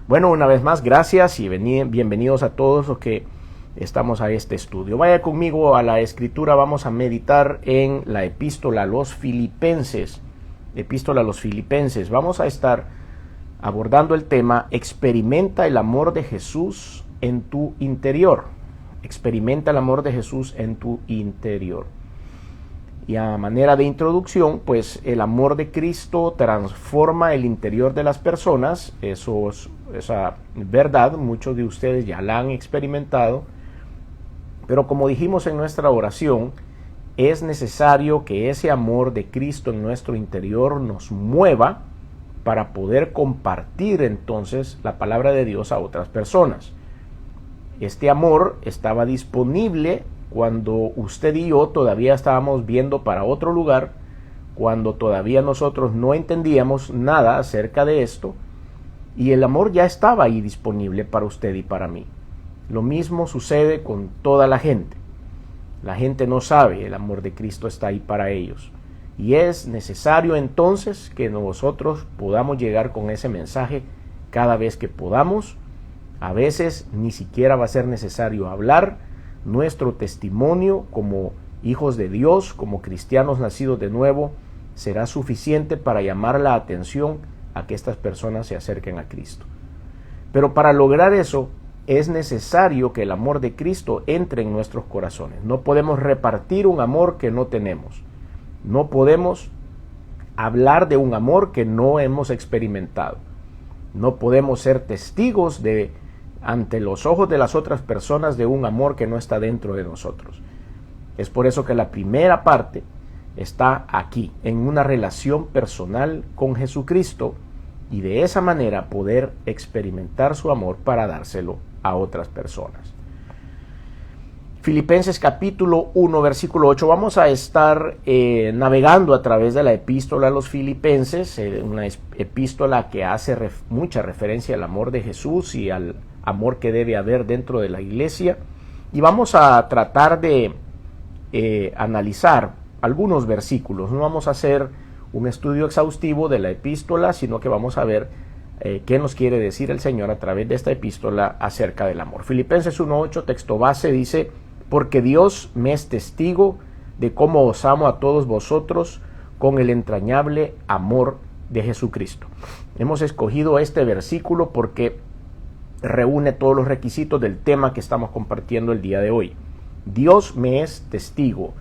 Bueno, una vez más, gracias y bienvenidos a todos los que estamos a este estudio. Vaya conmigo a la escritura, vamos a meditar en la epístola a los Filipenses. Epístola a los Filipenses. Vamos a estar abordando el tema experimenta el amor de Jesús en tu interior. Experimenta el amor de Jesús en tu interior. Y a manera de introducción, pues el amor de Cristo transforma el interior de las personas. Esa verdad, muchos de ustedes ya la han experimentado. Pero como dijimos en nuestra oración, es necesario que ese amor de Cristo en nuestro interior nos mueva para poder compartir entonces la palabra de Dios a otras personas. Este amor estaba disponible cuando usted y yo todavía estábamos viendo para otro lugar, cuando todavía nosotros no entendíamos nada acerca de esto, y el amor ya estaba ahí disponible para usted y para mí. Lo mismo sucede con toda la gente. La gente no sabe, el amor de Cristo está ahí para ellos. Y es necesario entonces que nosotros podamos llegar con ese mensaje cada vez que podamos. A veces ni siquiera va a ser necesario hablar. Nuestro testimonio como hijos de Dios, como cristianos nacidos de nuevo, será suficiente para llamar la atención a que estas personas se acerquen a Cristo. Pero para lograr eso es necesario que el amor de Cristo entre en nuestros corazones. No podemos repartir un amor que no tenemos. No podemos hablar de un amor que no hemos experimentado. No podemos ser testigos ante los ojos de las otras personas de un amor que no está dentro de nosotros. Es por eso que la primera parte está aquí, en una relación personal con Jesucristo, y de esa manera poder experimentar su amor para dárselo a otras personas. Filipenses capítulo 1, versículo 8. Vamos a estar navegando a través de la epístola a los Filipenses, una epístola que hace mucha referencia al amor de Jesús y al amor que debe haber dentro de la iglesia. Y vamos a tratar de analizar algunos versículos. No vamos a hacer un estudio exhaustivo de la epístola, sino que vamos a ver qué nos quiere decir el Señor a través de esta epístola acerca del amor. Filipenses 1:8, texto base, dice: porque Dios me es testigo de cómo os amo a todos vosotros con el entrañable amor de Jesucristo. Hemos escogido este versículo porque reúne todos los requisitos del tema que estamos compartiendo el día de hoy. Dios me es testigo.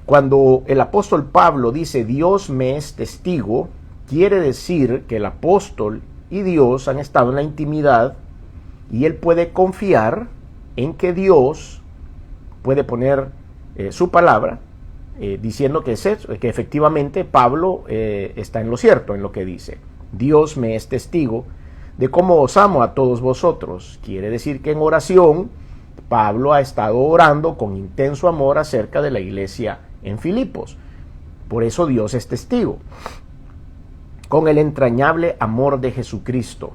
Cuando el apóstol Pablo dice Dios me es testigo, quiere decir que el apóstol y Dios han estado en la intimidad y él puede confiar en que Dios puede poner su palabra diciendo que efectivamente Pablo está en lo cierto en lo que dice. Dios me es testigo de cómo os amo a todos vosotros. Quiere decir que en oración Pablo ha estado orando con intenso amor acerca de la iglesia en Filipos. Por eso Dios es testigo. Con el entrañable amor de Jesucristo.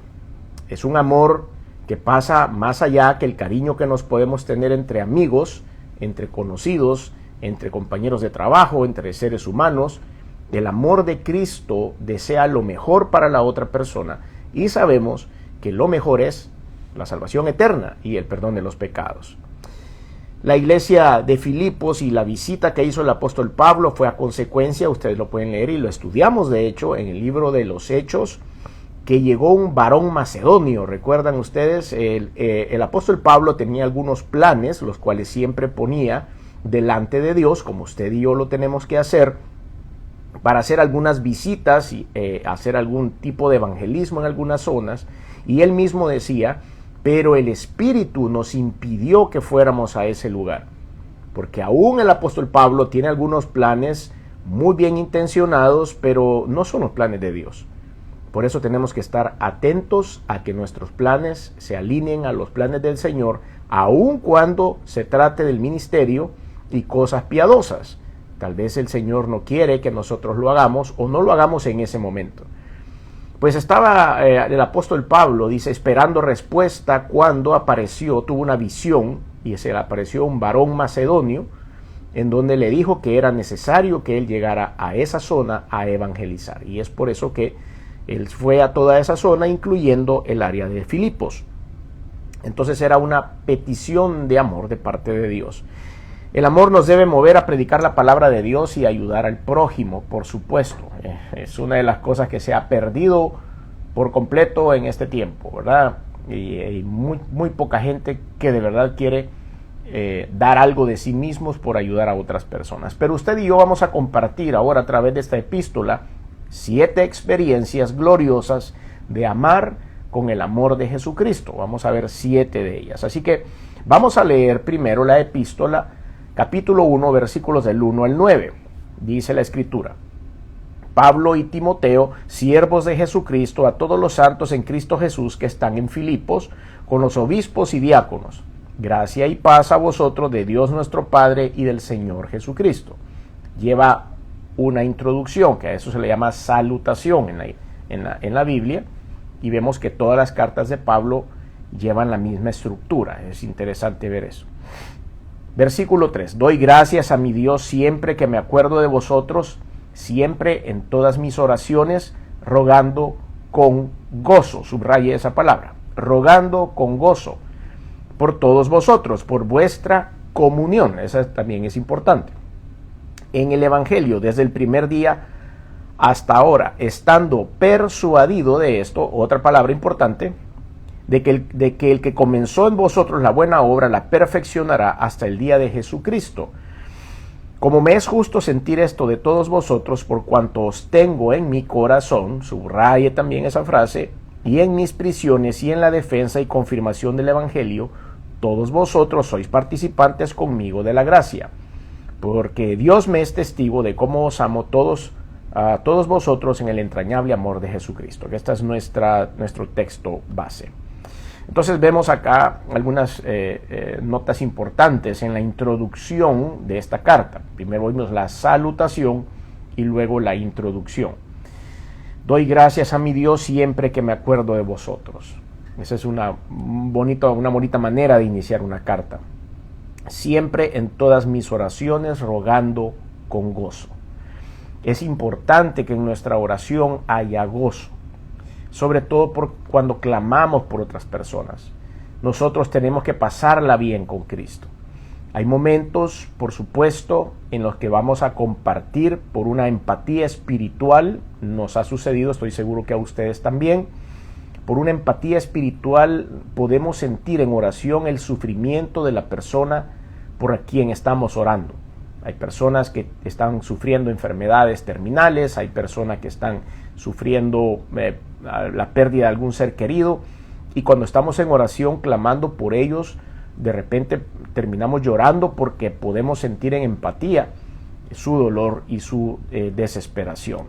Es un amor que pasa más allá que el cariño que nos podemos tener entre amigos, entre conocidos, entre compañeros de trabajo, entre seres humanos. El amor de Cristo desea lo mejor para la otra persona y sabemos que lo mejor es la salvación eterna y el perdón de los pecados. La iglesia de Filipos y la visita que hizo el apóstol Pablo fue a consecuencia, ustedes lo pueden leer y lo estudiamos de hecho en el libro de los Hechos, que llegó un varón macedonio. Recuerdan ustedes, el apóstol Pablo tenía algunos planes, los cuales siempre ponía delante de Dios, como usted y yo lo tenemos que hacer, para hacer algunas visitas y hacer algún tipo de evangelismo en algunas zonas, y él mismo decía: pero el Espíritu nos impidió que fuéramos a ese lugar, porque aún el apóstol Pablo tiene algunos planes muy bien intencionados, pero no son los planes de Dios. Por eso tenemos que estar atentos a que nuestros planes se alineen a los planes del Señor, aun cuando se trate del ministerio y cosas piadosas. Tal vez el Señor no quiere que nosotros lo hagamos o no lo hagamos en ese momento. Pues estaba el apóstol Pablo, dice, esperando respuesta cuando tuvo una visión y se le apareció un varón macedonio en donde le dijo que era necesario que él llegara a esa zona a evangelizar. Y es por eso que Él fue a toda esa zona, incluyendo el área de Filipos. Entonces era una petición de amor de parte de Dios. El amor nos debe mover a predicar la palabra de Dios y ayudar al prójimo, por supuesto. Es una de las cosas que se ha perdido por completo en este tiempo, ¿verdad? Y hay muy poca gente que de verdad quiere dar algo de sí mismos por ayudar a otras personas. Pero usted y yo vamos a compartir ahora a través de esta epístola 7 experiencias gloriosas de amar con el amor de Jesucristo. Vamos a ver 7 de ellas. Así que vamos a leer primero la epístola, capítulo 1, versículos del 1 al 9. Dice la Escritura: Pablo y Timoteo, siervos de Jesucristo, a todos los santos en Cristo Jesús que están en Filipos, con los obispos y diáconos. Gracia y paz a vosotros de Dios nuestro Padre y del Señor Jesucristo. Lleva una introducción, que a eso se le llama salutación en la Biblia, y vemos que todas las cartas de Pablo llevan la misma estructura. Es interesante ver eso. Versículo 3. Doy gracias a mi Dios siempre que me acuerdo de vosotros, siempre en todas mis oraciones, rogando con gozo. Subraye esa palabra. Rogando con gozo por todos vosotros, por vuestra comunión. Esa también es importante. En el Evangelio, desde el primer día hasta ahora, estando persuadido de esto, otra palabra importante, de que el que comenzó en vosotros la buena obra la perfeccionará hasta el día de Jesucristo. Como me es justo sentir esto de todos vosotros, por cuanto os tengo en mi corazón, subraye también esa frase, y en mis prisiones y en la defensa y confirmación del Evangelio, todos vosotros sois participantes conmigo de la gracia. Porque Dios me es testigo de cómo os amo a todos vosotros en el entrañable amor de Jesucristo. Que este es nuestro texto base. Entonces vemos acá algunas notas importantes en la introducción de esta carta. Primero vimos la salutación y luego la introducción. Doy gracias a mi Dios siempre que me acuerdo de vosotros. Esa es una bonita manera de iniciar una carta. Siempre en todas mis oraciones rogando con gozo. Es importante que en nuestra oración haya gozo, sobre todo cuando clamamos por otras personas. Nosotros tenemos que pasarla bien con Cristo. Hay momentos, por supuesto, en los que vamos a compartir por una empatía espiritual. Nos ha sucedido, estoy seguro que a ustedes también. Por una empatía espiritual podemos sentir en oración el sufrimiento de la persona por quien estamos orando. Hay personas que están sufriendo enfermedades terminales, hay personas que están sufriendo la pérdida de algún ser querido, y cuando estamos en oración clamando por ellos, de repente terminamos llorando porque podemos sentir en empatía su dolor y su desesperación.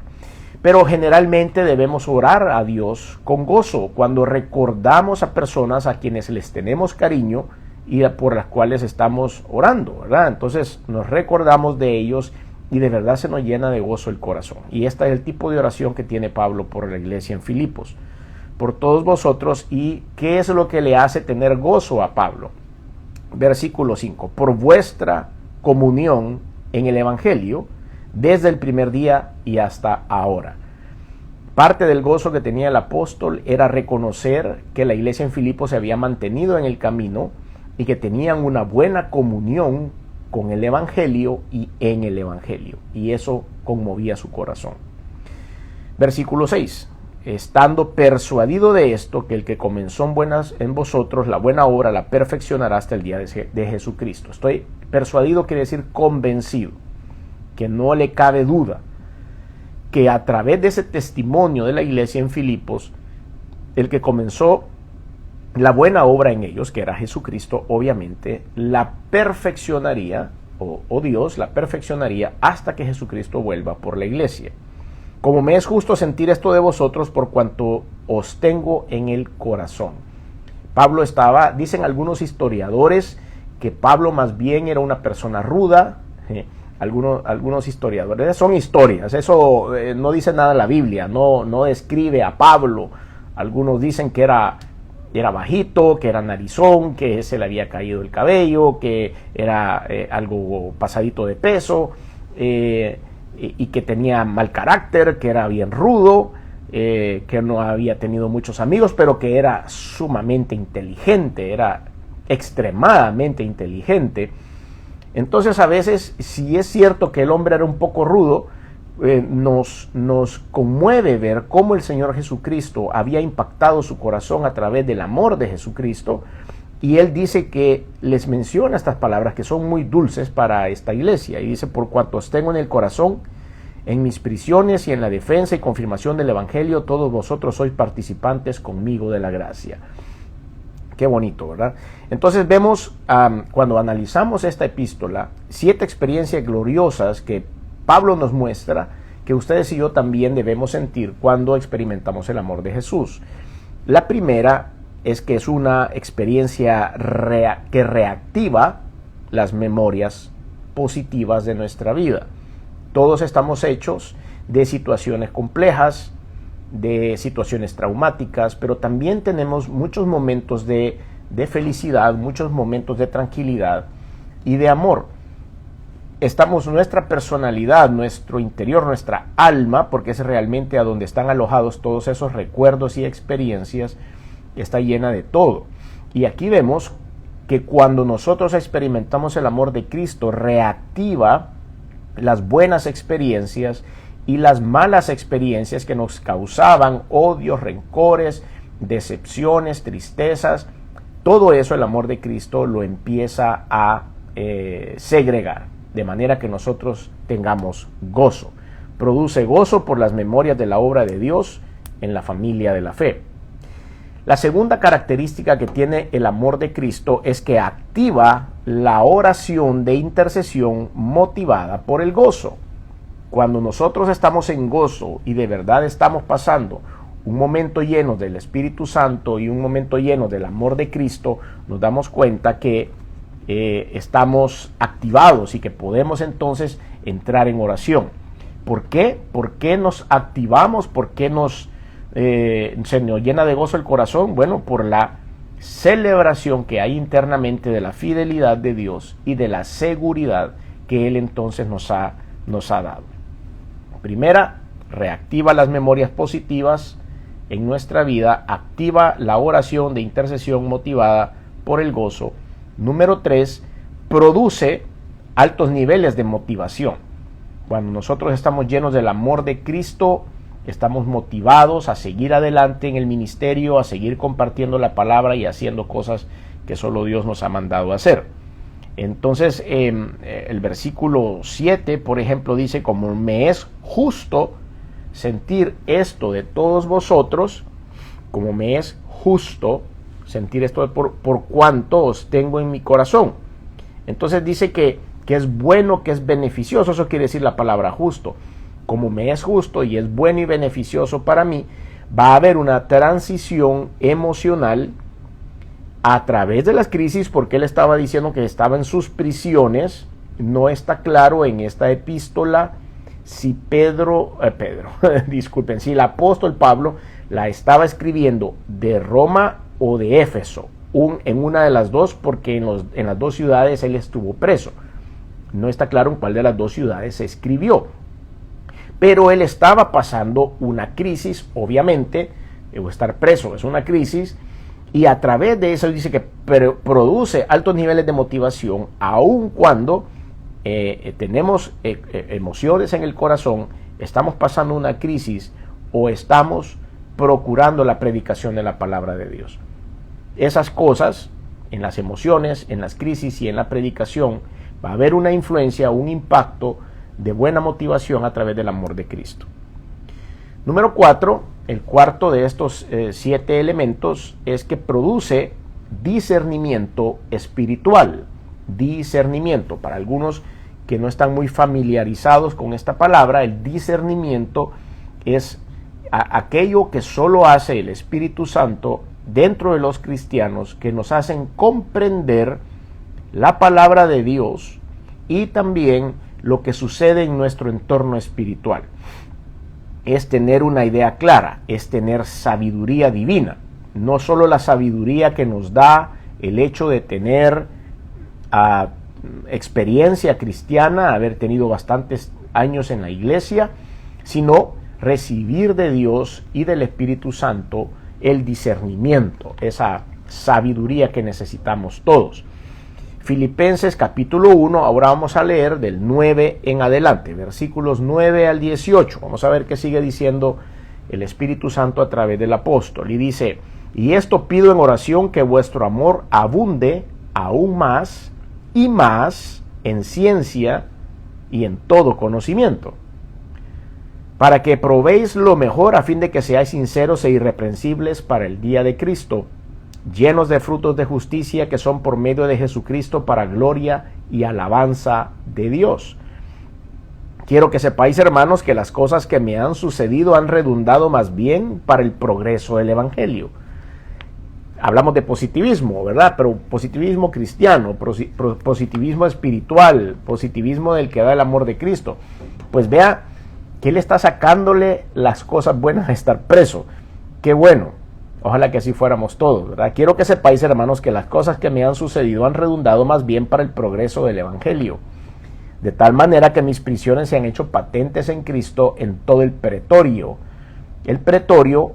Pero generalmente debemos orar a Dios con gozo cuando recordamos a personas a quienes les tenemos cariño y por las cuales estamos orando, ¿verdad? Entonces nos recordamos de ellos y de verdad se nos llena de gozo el corazón. Y este es el tipo de oración que tiene Pablo por la iglesia en Filipos, por todos vosotros. ¿Y qué es lo que le hace tener gozo a Pablo? Versículo 5. Por vuestra comunión en el Evangelio, desde el primer día y hasta ahora. Parte del gozo que tenía el apóstol era reconocer que la iglesia en Filipos se había mantenido en el camino y que tenían una buena comunión con el Evangelio y en el Evangelio. Y eso conmovía su corazón. Versículo 6. Estando persuadido de esto, que el que comenzó en vosotros la buena obra la perfeccionará hasta el día de Jesucristo. Estoy persuadido, quiere decir convencido, que no le cabe duda que a través de ese testimonio de la iglesia en Filipos, el que comenzó la buena obra en ellos, que era Jesucristo, obviamente, la perfeccionaría, o Dios la perfeccionaría hasta que Jesucristo vuelva por la iglesia. Como me es justo sentir esto de vosotros, por cuanto os tengo en el corazón. Pablo dicen algunos historiadores, que Pablo más bien era una persona ruda. Algunos historiadores, son historias, eso no dice nada la Biblia, no describe a Pablo. Algunos dicen que era bajito, que era narizón, que se le había caído el cabello, que era algo pasadito de peso, y que tenía mal carácter, que era bien rudo. que no había tenido muchos amigos, pero que era sumamente inteligente, era extremadamente inteligente. Entonces a veces, si es cierto que el hombre era un poco rudo, nos conmueve ver cómo el Señor Jesucristo había impactado su corazón a través del amor de Jesucristo, y él dice que les menciona estas palabras que son muy dulces para esta iglesia, y dice: por cuanto os tengo en el corazón, en mis prisiones y en la defensa y confirmación del Evangelio, todos vosotros sois participantes conmigo de la gracia. Qué bonito, ¿verdad? Entonces vemos, cuando analizamos esta epístola, 7 experiencias gloriosas que Pablo nos muestra que ustedes y yo también debemos sentir cuando experimentamos el amor de Jesús. La primera es que es una experiencia que reactiva las memorias positivas de nuestra vida. Todos estamos hechos de situaciones complejas, de situaciones traumáticas, pero también tenemos muchos momentos de felicidad, muchos momentos de tranquilidad y de amor. Nuestra personalidad, nuestro interior, nuestra alma, porque es realmente a donde están alojados todos esos recuerdos y experiencias, está llena de todo. Y aquí vemos que cuando nosotros experimentamos el amor de Cristo, reactiva las buenas experiencias y las malas experiencias que nos causaban odios, rencores, decepciones, tristezas. Todo eso el amor de Cristo lo empieza a segregar, de manera que nosotros tengamos gozo. Produce gozo por las memorias de la obra de Dios en la familia de la fe. La segunda característica que tiene el amor de Cristo es que activa la oración de intercesión motivada por el gozo. Cuando nosotros estamos en gozo y de verdad estamos pasando un momento lleno del Espíritu Santo y un momento lleno del amor de Cristo, nos damos cuenta que estamos activados y que podemos entonces entrar en oración. ¿Por qué? ¿Por qué nos activamos? ¿Por qué se nos llena de gozo el corazón? Bueno, por la celebración que hay internamente de la fidelidad de Dios y de la seguridad que Él entonces nos ha dado. Primera, reactiva las memorias positivas en nuestra vida, activa la oración de intercesión motivada por el gozo. Número 3, produce altos niveles de motivación. Cuando nosotros estamos llenos del amor de Cristo, estamos motivados a seguir adelante en el ministerio, a seguir compartiendo la palabra y haciendo cosas que solo Dios nos ha mandado a hacer. Entonces, el versículo 7, por ejemplo, dice: como me es justo sentir esto de todos vosotros, como me es justo sentir esto por cuanto os tengo en mi corazón. Entonces dice que es bueno, que es beneficioso. Eso quiere decir la palabra justo. Como me es justo y es bueno y beneficioso para mí, va a haber una transición emocional a través de las crisis, porque él estaba diciendo que estaba en sus prisiones. No está claro en esta epístola si si el apóstol Pablo la estaba escribiendo de Roma o de Éfeso, en una de las dos, porque en las dos ciudades él estuvo preso. No está claro en cuál de las dos ciudades se escribió. Pero él estaba pasando una crisis, obviamente, estar preso es una crisis, y a través de eso dice que produce altos niveles de motivación, aun cuando tenemos emociones en el corazón, estamos pasando una crisis o estamos procurando la predicación de la palabra de Dios. Esas cosas, en las emociones, en las crisis y en la predicación, va a haber una influencia, un impacto de buena motivación a través del amor de Cristo. Número 4, el cuarto de estos 7 elementos es que produce discernimiento espiritual. Discernimiento, para algunos que no están muy familiarizados con esta palabra, el discernimiento es aquello que solo hace el Espíritu Santo dentro de los cristianos, que nos hacen comprender la palabra de Dios y también lo que sucede en nuestro entorno espiritual. Es tener una idea clara, es tener sabiduría divina, no solo la sabiduría que nos da el hecho de tener experiencia cristiana, haber tenido bastantes años en la iglesia, sino recibir de Dios y del Espíritu Santo el discernimiento, esa sabiduría que necesitamos todos. Filipenses capítulo 1, ahora vamos a leer del 9 en adelante, versículos 9 al 18. Vamos a ver qué sigue diciendo el Espíritu Santo a través del apóstol. Y dice: y esto pido en oración, que vuestro amor abunde aún más y más en ciencia y en todo conocimiento, para que probéis lo mejor, a fin de que seáis sinceros e irreprensibles para el día de Cristo, llenos de frutos de justicia que son por medio de Jesucristo para gloria y alabanza de Dios. Quiero que sepáis, hermanos, que las cosas que me han sucedido han redundado más bien para el progreso del Evangelio. Hablamos de positivismo, ¿verdad? Pero positivismo cristiano, positivismo espiritual, positivismo del que da el amor de Cristo. Pues vea que él está sacándole las cosas buenas a estar preso. Qué bueno. Ojalá que así fuéramos todos, ¿verdad? Quiero que sepáis, hermanos, que las cosas que me han sucedido han redundado más bien para el progreso del Evangelio, de tal manera que mis prisiones se han hecho patentes en Cristo en todo el pretorio. El pretorio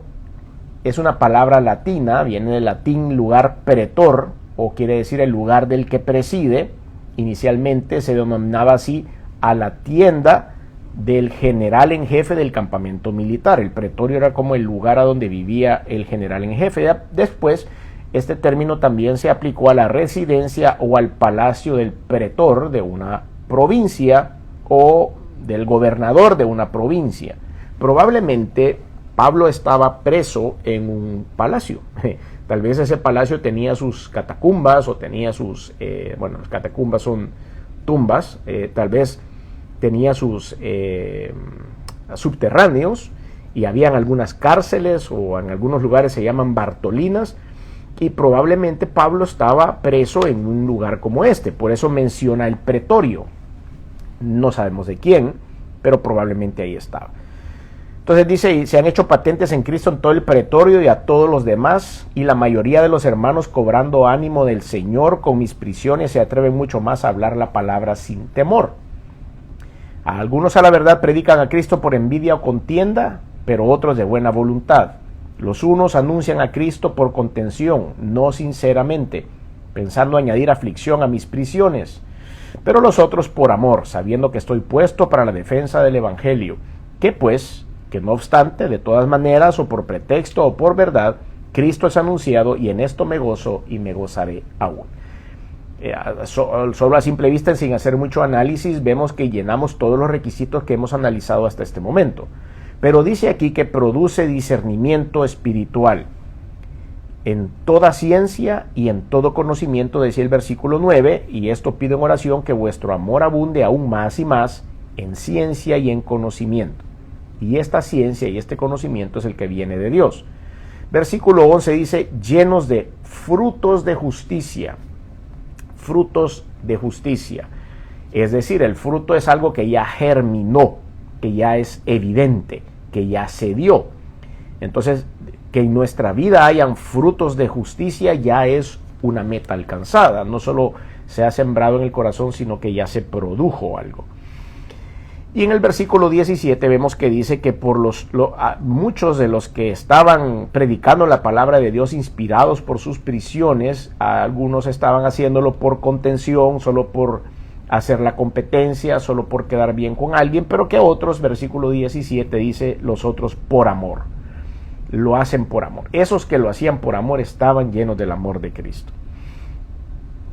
es una palabra latina, viene del latín lugar pretor, o quiere decir el lugar del que preside. Inicialmente se denominaba así a la tienda del general en jefe del campamento militar. El pretorio era como el lugar a donde vivía el general en jefe. Después, este término también se aplicó a la residencia o al palacio del pretor de una provincia o del gobernador de una provincia. Probablemente Pablo estaba preso en un palacio. Tal vez ese palacio tenía sus catacumbas o tenía sus, las catacumbas son tumbas, tal vez tenía sus subterráneos, y habían algunas cárceles, o en algunos lugares se llaman bartolinas, y probablemente Pablo estaba preso en un lugar como este. Por eso menciona el pretorio. No sabemos de quién, pero probablemente ahí estaba. Entonces dice: y se han hecho patentes en Cristo en todo el pretorio y a todos los demás, y la mayoría de los hermanos, cobrando ánimo del Señor con mis prisiones, se atreven mucho más a hablar la palabra sin temor. A algunos, a la verdad, predican a Cristo por envidia o contienda, pero otros de buena voluntad. Los unos anuncian a Cristo por contención, no sinceramente, pensando añadir aflicción a mis prisiones, pero los otros por amor, sabiendo que estoy puesto para la defensa del Evangelio. Que pues, que no obstante, de todas maneras, o por pretexto o por verdad, Cristo es anunciado, y en esto me gozo y me gozaré aún. Solo a simple vista, sin hacer mucho análisis, vemos que llenamos todos los requisitos que hemos analizado hasta este momento. Pero dice aquí que produce discernimiento espiritual en toda ciencia y en todo conocimiento, decía el versículo 9, y esto pido en oración, que vuestro amor abunde aún más y más en ciencia y en conocimiento. Y esta ciencia y este conocimiento es el que viene de Dios. Versículo 11 dice: llenos de frutos de justicia. Frutos de justicia. Es decir, el fruto es algo que ya germinó, que ya es evidente, que ya se dio. Entonces, que en nuestra vida hayan frutos de justicia ya es una meta alcanzada. No solo se ha sembrado en el corazón, sino que ya se produjo algo. Y en el versículo 17 vemos que dice que por muchos de los que estaban predicando la palabra de Dios, inspirados por sus prisiones, algunos estaban haciéndolo por contención, solo por hacer la competencia, solo por quedar bien con alguien, pero que otros, versículo 17 dice, los otros por amor. Lo hacen por amor. Esos que lo hacían por amor estaban llenos del amor de Cristo.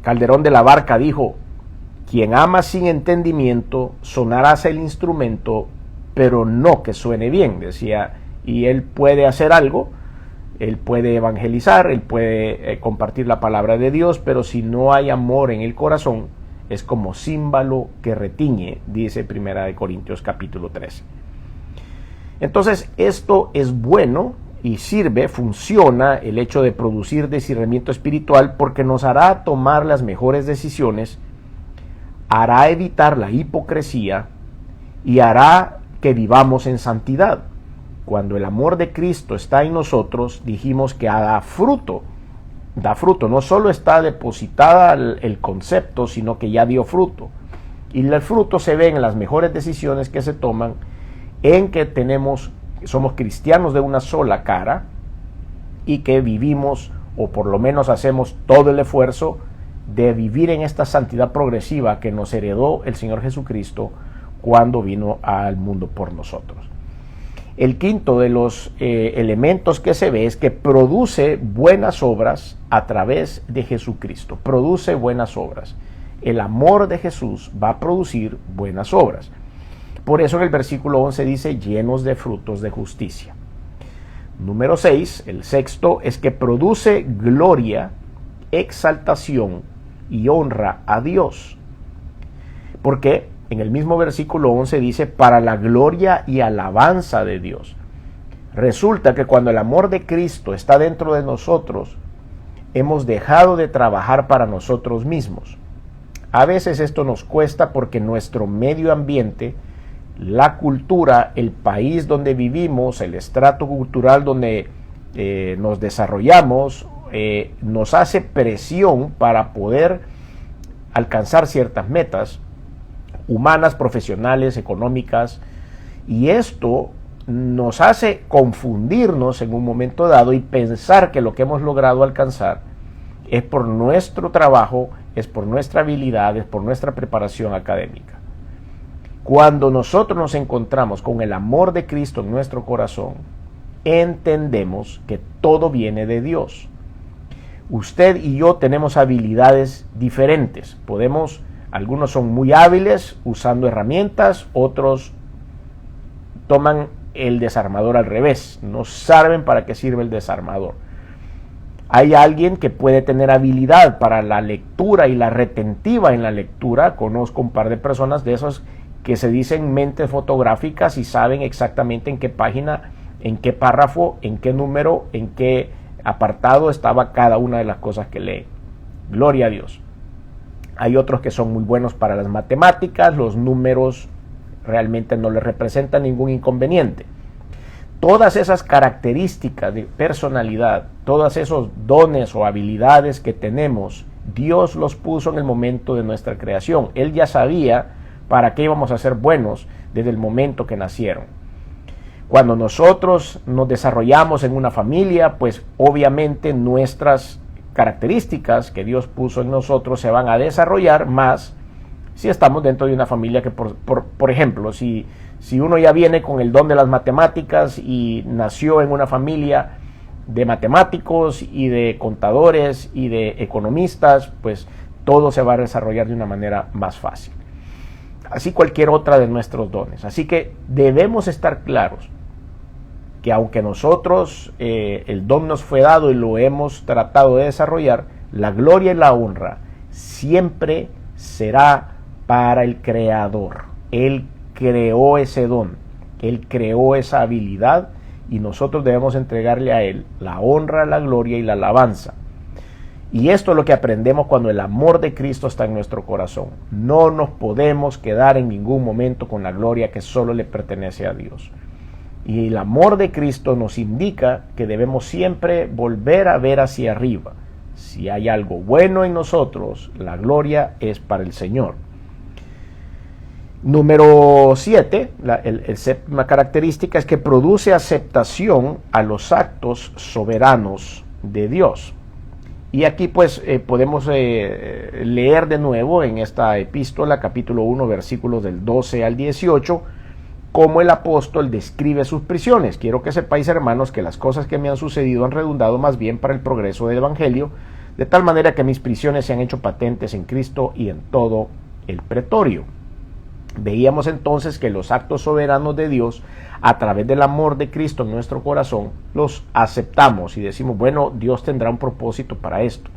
Calderón de la Barca dijo: quien ama sin entendimiento, sonarás el instrumento, pero no que suene bien, decía. Y él puede hacer algo, él puede evangelizar, él puede compartir la palabra de Dios, pero si no hay amor en el corazón, es como címbalo que retiñe, dice 1 Corintios capítulo 13. Entonces, esto es bueno y sirve, funciona, el hecho de producir discernimiento espiritual, porque nos hará tomar las mejores decisiones, hará evitar la hipocresía y hará que vivamos en santidad. Cuando el amor de Cristo está en nosotros, dijimos que da fruto, no solo está depositada el concepto, sino que ya dio fruto. Y el fruto se ve en las mejores decisiones que se toman, en que tenemos somos cristianos de una sola cara y que vivimos, o por lo menos hacemos todo el esfuerzo de vivir en esta santidad progresiva que nos heredó el Señor Jesucristo cuando vino al mundo por nosotros. El quinto de los elementos que se ve es que produce buenas obras a través de Jesucristo. Produce buenas obras. El amor de Jesús va a producir buenas obras. Por eso en el versículo 11 dice, llenos de frutos de justicia. Número 6, el sexto, es que produce gloria, exaltación y honra a Dios. Porque en el mismo versículo 11 dice, para la gloria y alabanza de Dios. Resulta que cuando el amor de Cristo está dentro de nosotros, hemos dejado de trabajar para nosotros mismos. A veces esto nos cuesta porque nuestro medio ambiente, la cultura, el país donde vivimos, el estrato cultural donde nos desarrollamos, nos hace presión para poder alcanzar ciertas metas humanas, profesionales, económicas, y esto nos hace confundirnos en un momento dado y pensar que lo que hemos logrado alcanzar es por nuestro trabajo, es por nuestra habilidad, es por nuestra preparación académica. Cuando nosotros nos encontramos con el amor de Cristo en nuestro corazón, entendemos que todo viene de Dios. Usted y yo tenemos habilidades diferentes. Algunos son muy hábiles usando herramientas, otros toman el desarmador al revés, no saben para qué sirve el desarmador. Hay alguien que puede tener habilidad para la lectura y la retentiva en la lectura. Conozco un par de personas de esos que se dicen mentes fotográficas y saben exactamente en qué página, en qué párrafo, en qué número, en qué apartado estaba cada una de las cosas que leen. Gloria a Dios. Hay otros que son muy buenos para las matemáticas, los números realmente no les representan ningún inconveniente. Todas esas características de personalidad, todos esos dones o habilidades que tenemos, Dios los puso en el momento de nuestra creación. Él ya sabía para qué íbamos a ser buenos desde el momento que nacieron. Cuando nosotros nos desarrollamos en una familia, pues obviamente nuestras características que Dios puso en nosotros se van a desarrollar más si estamos dentro de una familia que, por ejemplo, si uno ya viene con el don de las matemáticas y nació en una familia de matemáticos y de contadores y de economistas, pues todo se va a desarrollar de una manera más fácil. Así cualquier otra de nuestros dones. Así que debemos estar claros que aunque nosotros el don nos fue dado y lo hemos tratado de desarrollar, la gloria y la honra siempre será para el Creador. Él creó ese don, Él creó esa habilidad y nosotros debemos entregarle a Él la honra, la gloria y la alabanza. Y esto es lo que aprendemos cuando el amor de Cristo está en nuestro corazón. No nos podemos quedar en ningún momento con la gloria que solo le pertenece a Dios. Y el amor de Cristo nos indica que debemos siempre volver a ver hacia arriba. Si hay algo bueno en nosotros, la gloria es para el Señor. Número 7, la séptima característica es que produce aceptación a los actos soberanos de Dios. Y aquí pues podemos leer de nuevo en esta epístola, capítulo 1, versículos del 12 al 18, cómo el apóstol describe sus prisiones. Quiero que sepáis, hermanos, que las cosas que me han sucedido han redundado más bien para el progreso del Evangelio, de tal manera que mis prisiones se han hecho patentes en Cristo y en todo el pretorio. Veíamos entonces que los actos soberanos de Dios, a través del amor de Cristo en nuestro corazón, los aceptamos y decimos, bueno, Dios tendrá un propósito para esto.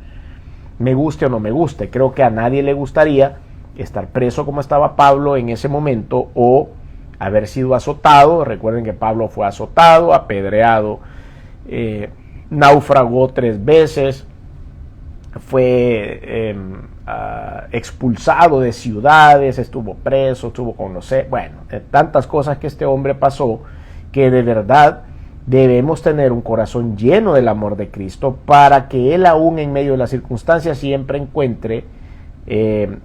Me guste o no me guste, creo que a nadie le gustaría estar preso como estaba Pablo en ese momento o haber sido azotado. Recuerden que Pablo fue azotado, apedreado, naufragó 3 veces, fue expulsado de ciudades, estuvo preso, estuvo con tantas cosas que este hombre pasó, que de verdad debemos tener un corazón lleno del amor de Cristo para que Él aún en medio de las circunstancias siempre encuentre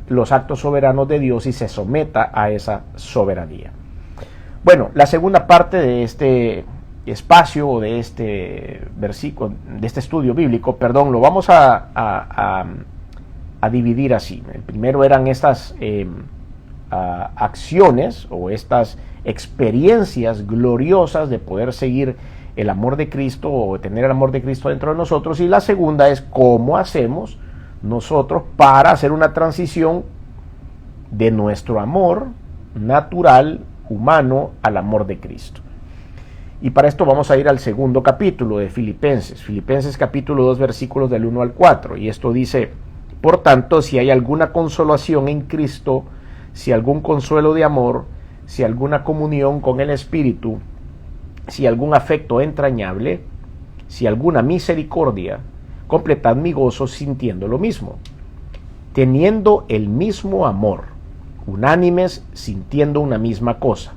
los actos soberanos de Dios y se someta a esa soberanía. Bueno, la segunda parte de este espacio o de este versículo, de este estudio bíblico, perdón, lo vamos a dividir así. El primero eran estas acciones o estas experiencias gloriosas de poder seguir el amor de Cristo o tener el amor de Cristo dentro de nosotros, y la segunda es cómo hacemos nosotros para hacer una transición de nuestro amor natural, humano, al amor de Cristo. Y para esto vamos a ir al segundo capítulo de Filipenses capítulo 2 versículos del 1 al 4, y esto dice: por tanto, si hay alguna consolación en Cristo, si algún consuelo de amor, si alguna comunión con el Espíritu, si algún afecto entrañable, si alguna misericordia, completad mi gozo sintiendo lo mismo, teniendo el mismo amor, unánimes, sintiendo una misma cosa.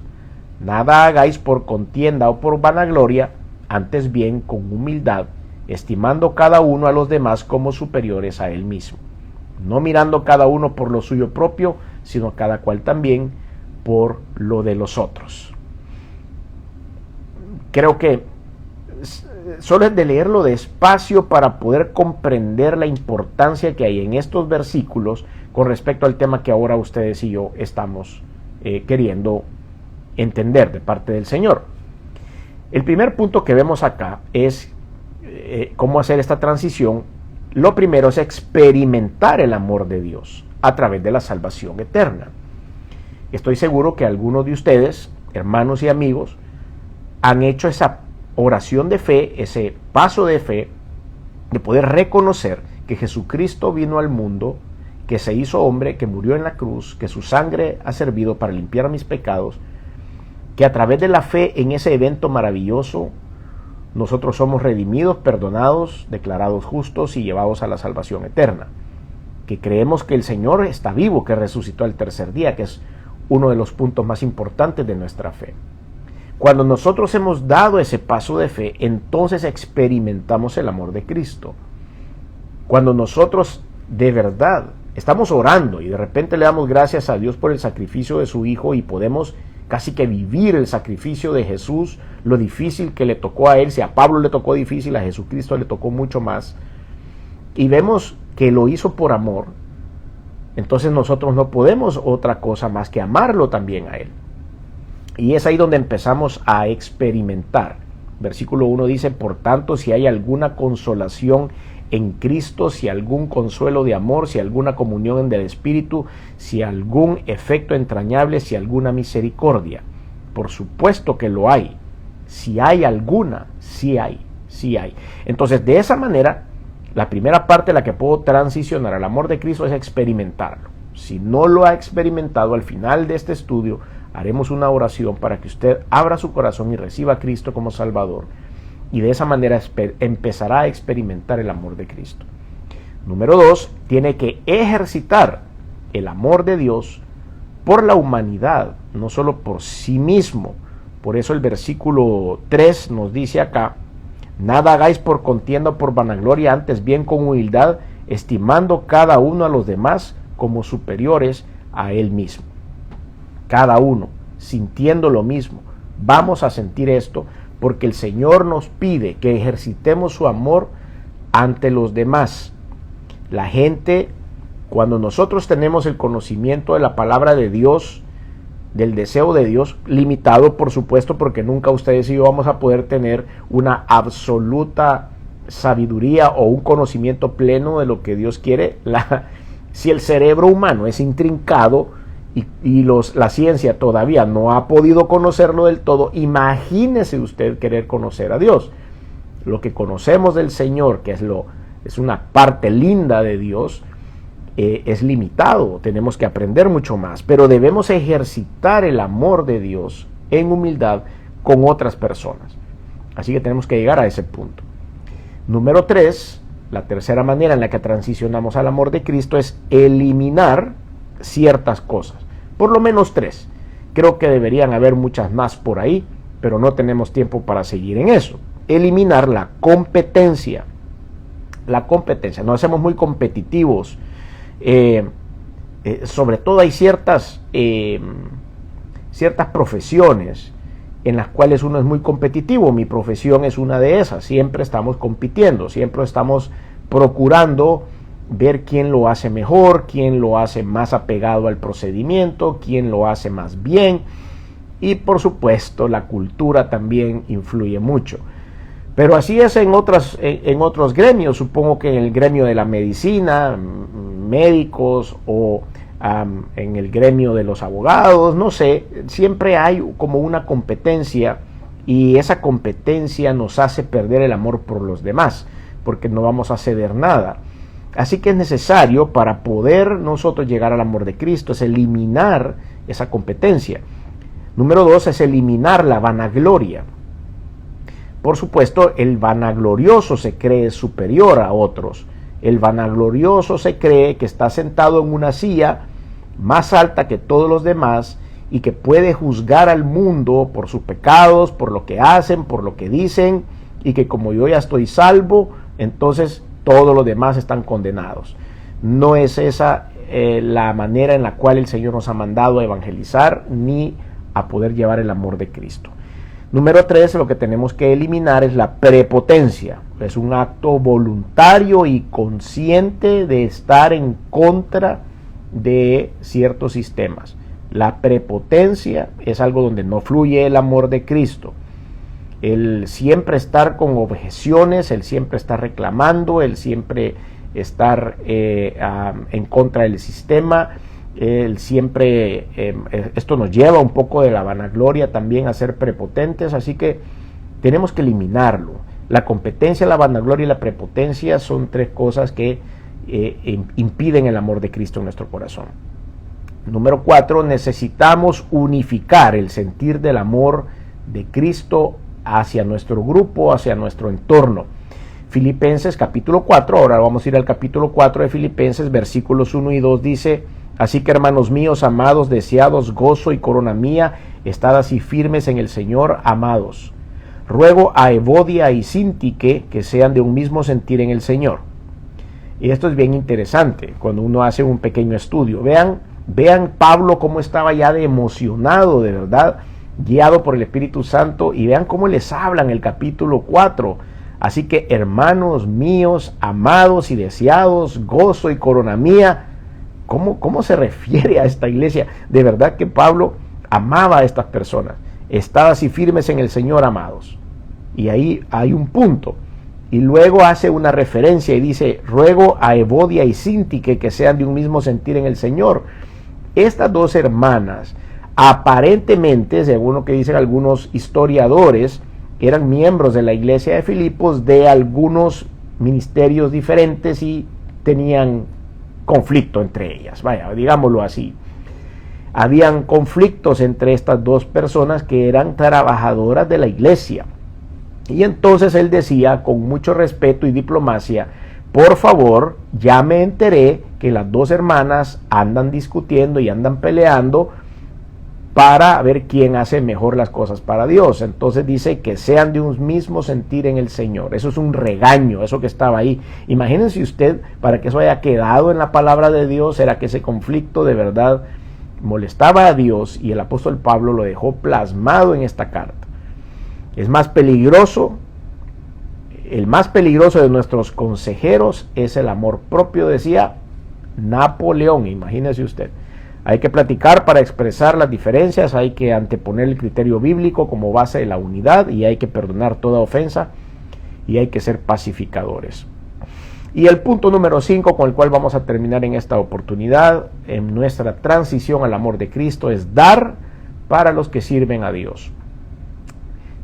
Nada hagáis por contienda o por vanagloria, antes bien con humildad, estimando cada uno a los demás como superiores a él mismo, no mirando cada uno por lo suyo propio, sino cada cual también por lo de los otros. Creo que solo es de leerlo despacio para poder comprender la importancia que hay en estos versículos con respecto al tema que ahora ustedes y yo estamos queriendo entender de parte del Señor. El primer punto que vemos acá es cómo hacer esta transición. Lo primero es experimentar el amor de Dios a través de la salvación eterna. Estoy seguro que algunos de ustedes, hermanos y amigos, han hecho esa oración de fe, ese paso de fe, de poder reconocer que Jesucristo vino al mundo, que se hizo hombre, que murió en la cruz, que su sangre ha servido para limpiar mis pecados, que a través de la fe en ese evento maravilloso, nosotros somos redimidos, perdonados, declarados justos y llevados a la salvación eterna. Que creemos que el Señor está vivo, que resucitó al tercer día, que es uno de los puntos más importantes de nuestra fe. Cuando nosotros hemos dado ese paso de fe, entonces experimentamos el amor de Cristo. Cuando nosotros de verdad estamos orando y de repente le damos gracias a Dios por el sacrificio de su Hijo y podemos casi que vivir el sacrificio de Jesús, lo difícil que le tocó a él, si a Pablo le tocó difícil, a Jesucristo le tocó mucho más, y vemos que lo hizo por amor, entonces nosotros no podemos otra cosa más que amarlo también a él. Y es ahí donde empezamos a experimentar. Versículo 1 dice: por tanto, si hay alguna consolación en Cristo, si algún consuelo de amor, si alguna comunión del Espíritu, si algún efecto entrañable, si alguna misericordia. Por supuesto que lo hay. Si hay alguna, sí hay. Entonces, de esa manera, la primera parte en la que puedo transicionar al amor de Cristo es experimentarlo. Si no lo ha experimentado, al final de este estudio haremos una oración para que usted abra su corazón y reciba a Cristo como Salvador, y de esa manera empezará a experimentar el amor de Cristo. Número 2, tiene que ejercitar el amor de Dios por la humanidad, no solo por sí mismo. Por eso el versículo 3 nos dice acá: nada hagáis por contienda o por vanagloria, antes bien con humildad, estimando cada uno a los demás como superiores a él mismo. Cada uno sintiendo lo mismo. Vamos a sentir esto porque el Señor nos pide que ejercitemos su amor ante los demás. La gente, cuando nosotros tenemos el conocimiento de la palabra de Dios, del deseo de Dios, limitado por supuesto, porque nunca ustedes y yo vamos a poder tener una absoluta sabiduría o un conocimiento pleno de lo que Dios quiere. Si el cerebro humano es intrincado y la ciencia todavía no ha podido conocerlo del todo, imagínese usted querer conocer a Dios. Lo que conocemos del Señor, que es una parte linda de Dios, es limitado. Tenemos que aprender mucho más, pero debemos ejercitar el amor de Dios en humildad con otras personas. Así que tenemos que llegar a ese punto. Número 3, la tercera manera en la que transicionamos al amor de Cristo es eliminar ciertas cosas, por lo menos 3. Creo que deberían haber muchas más por ahí, pero no tenemos tiempo para seguir en eso. Eliminar la competencia. Nos hacemos muy competitivos. Sobre todo hay ciertas profesiones en las cuales uno es muy competitivo. Mi profesión es una de esas. Siempre estamos compitiendo, siempre estamos procurando ver quién lo hace mejor, quién lo hace más apegado al procedimiento, quién lo hace más bien. Y por supuesto la cultura también influye mucho. Pero así es en otros gremios. Supongo que en el gremio de la medicina, médicos, o en el gremio de los abogados, no sé, siempre hay como una competencia, y esa competencia nos hace perder el amor por los demás, porque no vamos a ceder nada. Así que es necesario, para poder nosotros llegar al amor de Cristo, es eliminar esa competencia. Número 2 es eliminar la vanagloria. Por supuesto, el vanaglorioso se cree superior a otros. El vanaglorioso se cree que está sentado en una silla más alta que todos los demás y que puede juzgar al mundo por sus pecados, por lo que hacen, por lo que dicen, y que como yo ya estoy salvo, entonces todos los demás están condenados. No es esa la manera en la cual el Señor nos ha mandado a evangelizar ni a poder llevar el amor de Cristo. Número 3, lo que tenemos que eliminar es la prepotencia. Es un acto voluntario y consciente de estar en contra de ciertos sistemas. La prepotencia es algo donde no fluye el amor de Cristo. El siempre estar con objeciones, el siempre estar reclamando, el siempre estar en contra del sistema, el siempre, esto nos lleva un poco de la vanagloria también a ser prepotentes, así que tenemos que eliminarlo. La competencia, la vanagloria y la prepotencia son tres cosas que impiden el amor de Cristo en nuestro corazón. Número 4, necesitamos unificar el sentir del amor de Cristo hacia nuestro grupo, hacia nuestro entorno. Filipenses capítulo 4, ahora vamos a ir al capítulo 4 de Filipenses, versículos 1 y 2, dice: así que, hermanos míos, amados, deseados, gozo y corona mía, estad así firmes en el Señor, amados. Ruego a Evodia y Síntique que sean de un mismo sentir en el Señor. Y esto es bien interesante cuando uno hace un pequeño estudio. Vean Pablo cómo estaba ya de emocionado, de verdad, guiado por el Espíritu Santo, y vean cómo les habla en el capítulo 4. Así que, hermanos míos, amados y deseados, gozo y corona mía. ¿Cómo se refiere a esta iglesia? De verdad que Pablo amaba a estas personas. Estad así firmes en el Señor, amados. Y ahí hay un punto. Y luego hace una referencia y dice: ruego a Evodia y Síntique que sean de un mismo sentir en el Señor. Estas dos hermanas, aparentemente, según lo que dicen algunos historiadores, eran miembros de la iglesia de Filipos, de algunos ministerios diferentes, y tenían conflicto entre ellas, vaya, digámoslo así. Habían conflictos entre estas dos personas que eran trabajadoras de la iglesia. Y entonces él decía, con mucho respeto y diplomacia: por favor, ya me enteré que las dos hermanas andan discutiendo y andan peleando para ver quién hace mejor las cosas para Dios. Entonces dice que sean de un mismo sentir en el Señor. Eso es un regaño, eso que estaba ahí. Imagínense usted, para que eso haya quedado en la palabra de Dios, era que ese conflicto de verdad molestaba a Dios, y el apóstol Pablo lo dejó plasmado en esta carta. Es más peligroso, el más peligroso de nuestros consejeros es el amor propio, decía Napoleón. Imagínese usted. Hay que platicar para expresar las diferencias, hay que anteponer el criterio bíblico como base de la unidad, y hay que perdonar toda ofensa, y hay que ser pacificadores. Y el punto número 5, con el cual vamos a terminar en esta oportunidad, en nuestra transición al amor de Cristo, es dar para los que sirven a Dios.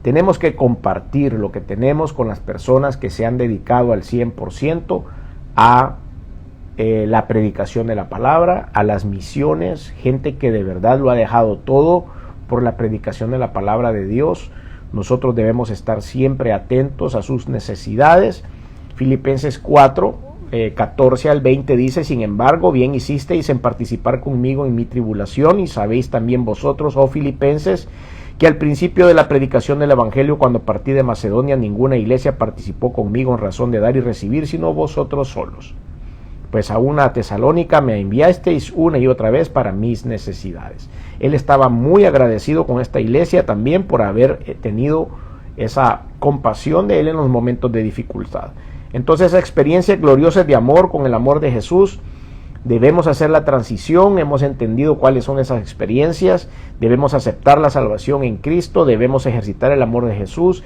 Tenemos que compartir lo que tenemos con las personas que se han dedicado al 100% a la predicación de la palabra, a las misiones, gente que de verdad lo ha dejado todo por la predicación de la palabra de Dios. Nosotros debemos estar siempre atentos a sus necesidades. Filipenses 4, 14 al 20 dice: sin embargo, bien hicisteis en participar conmigo en mi tribulación, y sabéis también vosotros, oh Filipenses, que al principio de la predicación del Evangelio, cuando partí de Macedonia, ninguna iglesia participó conmigo en razón de dar y recibir, sino vosotros solos. pues a una Tesalónica me enviasteis una y otra vez para mis necesidades. Él estaba muy agradecido con esta iglesia también por haber tenido esa compasión de él en los momentos de dificultad. Entonces, esa experiencia gloriosa de amor con el amor de Jesús, debemos hacer la transición. Hemos entendido cuáles son esas experiencias, debemos aceptar la salvación en Cristo, debemos ejercitar el amor de Jesús,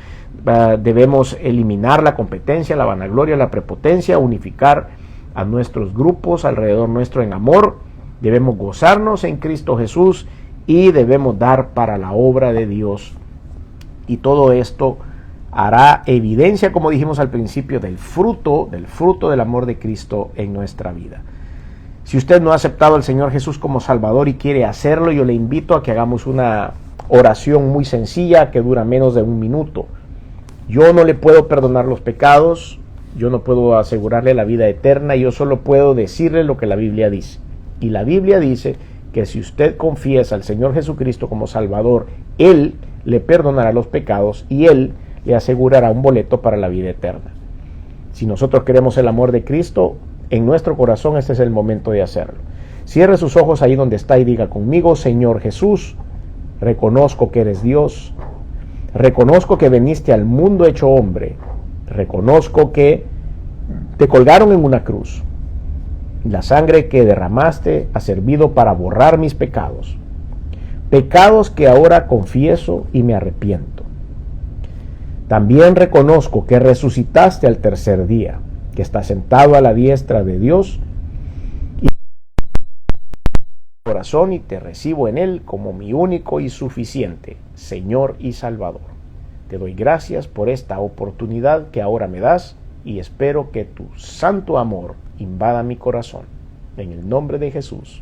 debemos eliminar la competencia, la vanagloria, la prepotencia, unificar a nuestros grupos alrededor nuestro en amor, debemos gozarnos en Cristo Jesús y debemos dar para la obra de Dios. Y todo esto hará evidencia, como dijimos al principio, del fruto del amor de Cristo en nuestra vida. Si usted no ha aceptado al Señor Jesús como Salvador y quiere hacerlo, yo le invito a que hagamos una oración muy sencilla que dura menos de 1 minuto. Yo no le puedo perdonar los pecados, yo no puedo asegurarle la vida eterna, yo solo puedo decirle lo que la Biblia dice. Y la Biblia dice que si usted confiesa al Señor Jesucristo como Salvador, Él le perdonará los pecados y Él le asegurará un boleto para la vida eterna. Si nosotros queremos el amor de Cristo en nuestro corazón, este es el momento de hacerlo. Cierre sus ojos ahí donde está y diga conmigo: Señor Jesús, reconozco que eres Dios, reconozco que viniste al mundo hecho hombre, reconozco que te colgaron en una cruz. La sangre que derramaste ha servido para borrar mis pecados, pecados que ahora confieso y me arrepiento. También reconozco que resucitaste al tercer día, que estás sentado a la diestra de Dios y corazón, y te recibo en Él como mi único y suficiente Señor y Salvador. Te doy gracias por esta oportunidad que ahora me das y espero que tu santo amor invada mi corazón. En el nombre de Jesús.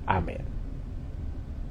Amén.